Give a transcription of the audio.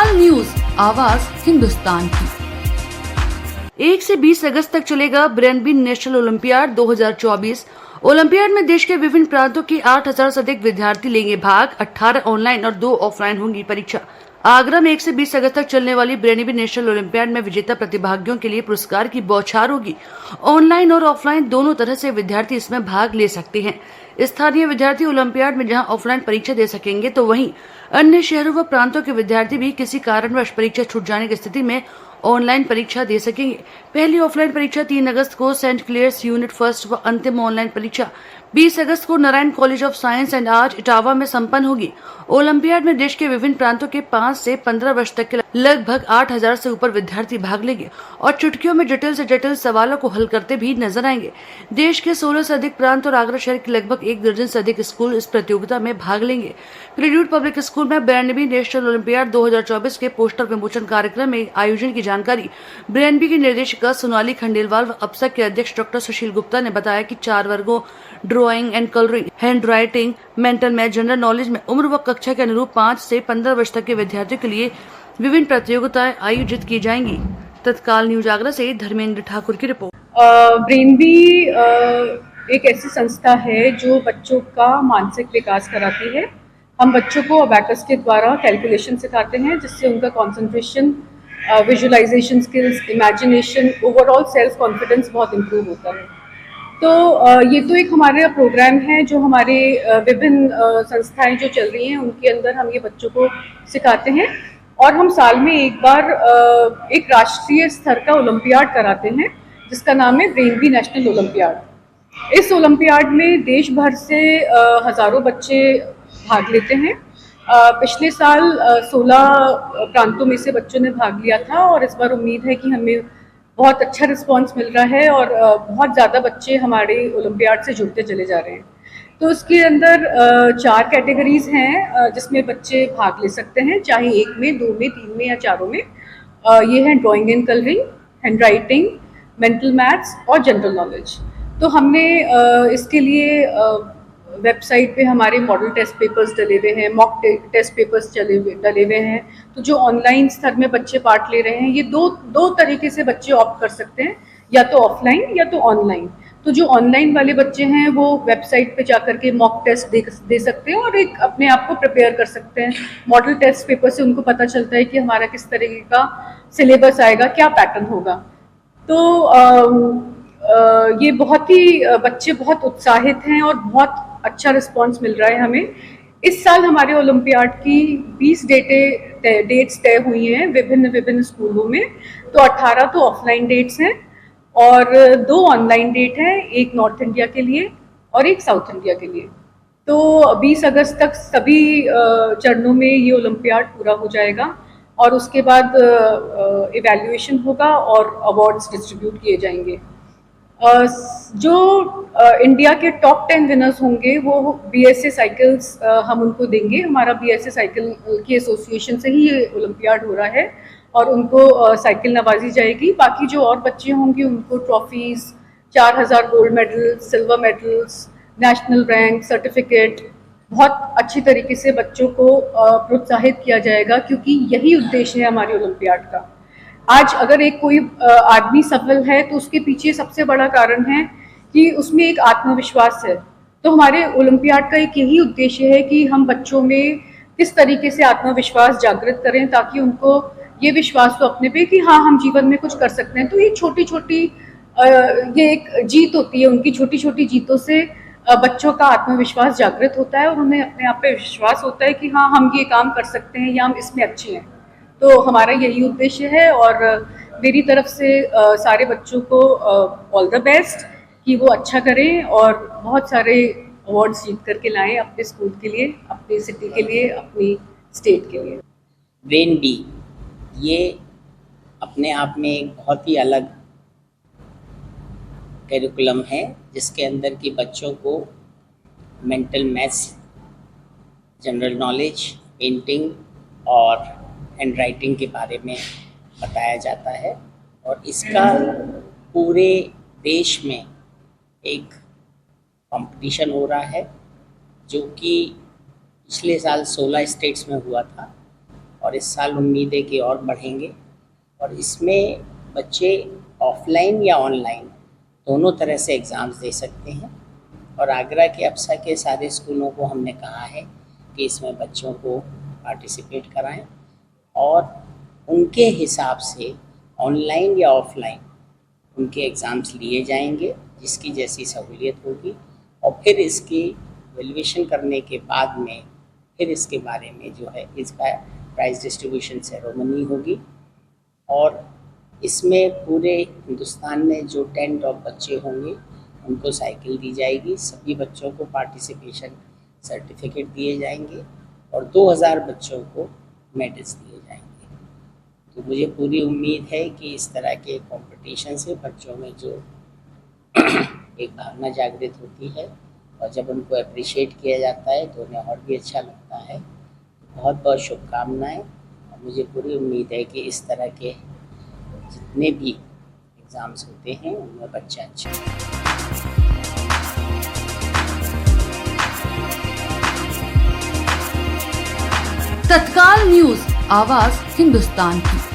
तत्काल न्यूज, आवाज हिंदुस्तान की। 1 से 20 अगस्त तक चलेगा ब्रेनबी नेशनल ओलंपियाड 2024। ओलंपियाड में देश के विभिन्न प्रांतों के 8,000 से अधिक विद्यार्थी लेंगे भाग। 18 ऑनलाइन और 2 ऑफलाइन होंगी परीक्षा। आगरा में 1 से 20 अगस्त तक चलने वाली ब्रेनबी नेशनल ओलंपियाड में विजेता प्रतिभागियों के लिए पुरस्कार की बौछार होगी। ऑनलाइन और ऑफलाइन दोनों तरह से विद्यार्थी इसमें भाग ले सकते हैं। स्थानीय विद्यार्थी ओलंपियाड में जहां ऑफलाइन परीक्षा दे सकेंगे, तो वहीं अन्य शहरों व प्रांतों के विद्यार्थी भी किसी कारणवश परीक्षा छूट जाने की स्थिति में ऑनलाइन परीक्षा दे सकेंगे। पहली ऑफलाइन परीक्षा 3 अगस्त को सेंट क्लेयर्स यूनिट फर्स्ट व अंतिम ऑनलाइन परीक्षा 20 अगस्त को Narayan college of science and art Etawah में संपन्न होगी। ओलंपियाड में देश के विभिन्न प्रांतों के 5 से 15 वर्ष तक के लगभग 8,000 से ऊपर विद्यार्थी भाग लेंगे और चुटकियों में जटिल से जटिल सवालों को हल करते भी नजर आएंगे। देश के 16 से अधिक प्रांत और आगरा शहर के लगभग 1 दर्जन से अधिक स्कूल इस प्रतियोगिता में भाग लेंगे। प्रीड्यूट पब्लिक स्कूल में ब्रेनबी नेशनल ओलंपियाड 2024 के पोस्टर विमोचन कार्यक्रम में आयोजन की जानकारी ब्रेनबी की निर्देशिका सोनाली खंडेलवाल व अप्सक के अध्यक्ष डॉक्टर सुशील गुप्ता ने बताया कि 4 वर्गों drawing and colouring, hand writing, mental math, general knowledge में उम्र व कक्षा के अनुरूप 5 से 15 वर्ष तक के विद्यार्थियों के लिए विभिन्न प्रतियोगिताएं आयोजित की जाएंगी। तत्काल न्यूज आगरा से धर्मेंद्र ठाकुर की रिपोर्ट। ब्रेनबी एक ऐसी संस्था है जो बच्चों का मानसिक विकास कराती है। हम बच्चों को अबैकस के द्वारा कैलकुलेशन सिखाते हैं, जिससे उनका concentration, visualisation skills, imagination, overall self confidence बहुत इम्प्रूव होता है। तो ये तो एक हमारा प्रोग्राम है जो हमारे विभिन्न संस्थाएं जो चल रही हैं उनके अंदर हम ये बच्चों को सिखाते हैं। और हम साल में एक बार एक राष्ट्रीय स्तर का ओलंपियाड कराते हैं जिसका नाम है ब्रेनबी नेशनल ओलंपियाड। इस ओलंपियाड में देश भर से हज़ारों बच्चे भाग लेते हैं। पिछले साल 16 प्रांतों में से बच्चों ने भाग लिया था और इस बार उम्मीद है कि हमें बहुत अच्छा रिस्पांस मिल रहा है और बहुत ज़्यादा बच्चे हमारे ओलंपियाड से जुड़ते चले जा रहे हैं। तो इसके अंदर 4 कैटेगरीज हैं जिसमें बच्चे भाग ले सकते हैं, चाहे 1 में, 2 में, 3 में या 4 में। ये हैं drawing and colouring, hand writing, mental maths और जनरल नॉलेज। तो हमने इसके लिए वेबसाइट पे हमारे मॉडल टेस्ट पेपर्स डले हुए हैं, मॉक टेस्ट पेपर्स डले हुए हैं। तो जो ऑनलाइन स्तर में बच्चे पार्ट ले रहे हैं, ये दो तरीके से बच्चे ऑप्ट कर सकते हैं, या तो ऑफलाइन या तो ऑनलाइन। तो जो ऑनलाइन वाले बच्चे हैं वो वेबसाइट पे जाकर के मॉक टेस्ट दे सकते हैं और एक अपने आप को प्रिपेयर कर सकते हैं। मॉडल टेस्ट पेपर से उनको पता चलता है कि हमारा किस तरीके का सिलेबस आएगा, क्या पैटर्न होगा। तो ये बहुत ही बच्चे बहुत उत्साहित हैं और बहुत अच्छा रिस्पांस मिल रहा है हमें। इस साल हमारे ओलंपियाड की 20 डेट्स तय हुई हैं विभिन्न स्कूलों में। तो 18 तो ऑफलाइन डेट्स हैं और 2 ऑनलाइन डेट हैं, एक नॉर्थ इंडिया के लिए और एक साउथ इंडिया के लिए। तो 20 अगस्त तक सभी चरणों में ये ओलंपियाड पूरा हो जाएगा और उसके बाद इवैल्यूएशन होगा और अवार्ड्स डिस्ट्रीब्यूट किए जाएंगे। जो इंडिया के टॉप 10 विनर्स होंगे वो BSA साइकिल्स हम उनको देंगे। हमारा BSA साइकिल की एसोसिएशन से ही ये ओलंपियाड हो रहा है और उनको साइकिल नवाजी जाएगी। बाकी जो और बच्चे होंगे उनको trophies, 4,000 gold medal, silver medals, national rank, certificate, बहुत अच्छी तरीके से बच्चों को प्रोत्साहित किया जाएगा, क्योंकि यही उद्देश्य है हमारे ओलंपियाड का। आज अगर एक कोई आदमी सफल है तो उसके पीछे सबसे बड़ा कारण है कि उसमें एक आत्मविश्वास है। तो हमारे ओलंपियाड का एक यही उद्देश्य है कि हम बच्चों में किस तरीके से आत्मविश्वास जागृत करें ताकि उनको ये विश्वास हो अपने पे कि हाँ, हम जीवन में कुछ कर सकते हैं। तो ये छोटी छोटी ये एक जीत होती है, उनकी छोटी छोटी जीतों से बच्चों का आत्मविश्वास जागृत होता है और उन्हें अपने आप पे विश्वास होता है कि हाँ, हम ये काम कर सकते हैं या हम इसमें अच्छे हैं। तो हमारा यही उद्देश्य है और मेरी तरफ से सारे बच्चों को ऑल द बेस्ट कि वो अच्छा करें और बहुत सारे अवार्ड्स जीत करके लाएं अपने स्कूल के लिए, अपनी सिटी के लिए, अपनी स्टेट के लिए। ब्रेनबी ये अपने आप में एक बहुत ही अलग करिकुलम है जिसके अंदर के बच्चों को mental maths, general knowledge, painting और हैंड राइटिंग के बारे में बताया जाता है। और इसका पूरे देश में एक कंपटीशन हो रहा है जो कि पिछले साल 16 स्टेट्स में हुआ था और इस साल उम्मीद है कि और बढ़ेंगे। और इसमें बच्चे ऑफलाइन या ऑनलाइन दोनों तरह से एग्ज़ाम्स दे सकते हैं। और आगरा के अप्सा के सारे स्कूलों को हमने कहा है कि इसमें बच्चों को पार्टिसिपेट कराएं और उनके हिसाब से ऑनलाइन या ऑफलाइन उनके एग्ज़ाम्स लिए जाएंगे, जिसकी जैसी सहूलियत होगी। और फिर इसकी वैल्यूएशन करने के बाद में फिर इसके बारे में जो है इसका प्राइज़ डिस्ट्रीब्यूशन सेरेमनी होगी। और इसमें पूरे हिंदुस्तान में जो 10 टॉप बच्चे होंगे उनको साइकिल दी जाएगी। सभी बच्चों को पार्टिसिपेशन सर्टिफिकेट दिए जाएंगे और 2000 बच्चों को मेडल्स दिए जाएंगे। तो मुझे पूरी उम्मीद है कि इस तरह के कंपटीशन से बच्चों में जो एक भावना जागृत होती है और जब उनको अप्रिशिएट किया जाता है तो उन्हें और भी अच्छा लगता है। बहुत बहुत शुभकामनाएं। और मुझे पूरी उम्मीद है कि इस तरह के जितने भी एग्ज़ाम्स होते हैं उनमें बच्चे अच्छे। तत्काल न्यूज़, आवाज़ हिंदुस्तान की।